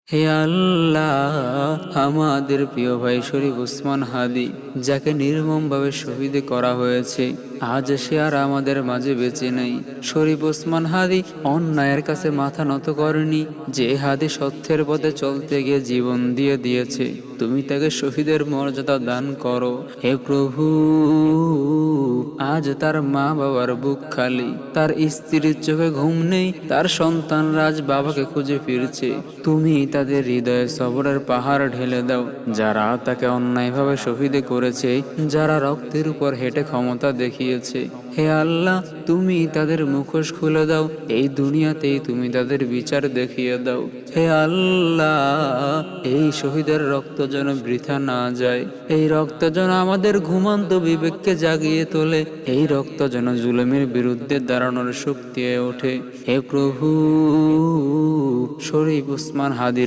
হে আল্লাহ, আমাদের প্রিয় ভাই শরীফ ওসমান হাদি, যাকে নির্মমভাবে শহীদ করা হয়েছে, আজ সে আর আমাদের মাঝে বেঁচে নেই। শরীফ ওসমান হাদি অন্যায়ের কাছে মাথা নত করেনি। যে হাদি সত্যের পথে চলতে গিয়ে জীবন দিয়ে দিয়েছে, তুমি তাকে শহীদের মর্যাদা দান করো। হে প্রভু, আজ তার মা বাবার বুক খালি, তার স্ত্রীর চোখে ঘুম নেই, তার সন্তানরা আজ বাবাকে খুঁজে ফিরছে। তুমি তাদের হৃদয়ে সবরের পাহাড় ঢেলে দাও। যারা তাকে অন্যায়ভাবে শহীদ করেছে, যারা রক্তের উপর হেঁটে ক্ষমতা দেখিয়েছে, হে আল্লাহ, তুমি তাদের মুখোশ খুলে দাও। এই দুনিয়াতেই তুমি তাদের বিচার দেখিয়ে দাও। হে আল্লাহ, এই শহীদের রক্ত যেন বৃথা না যায়। এই রক্ত যেন আমাদের ঘুমন্ত বিবেককে জাগিয়ে তোলে। এই রক্ত যেন জুলুমের বিরুদ্ধে দাঁড়ানোর শক্তি হয়ে ওঠে। হে প্রভু, শরীফ ওসমান হাদির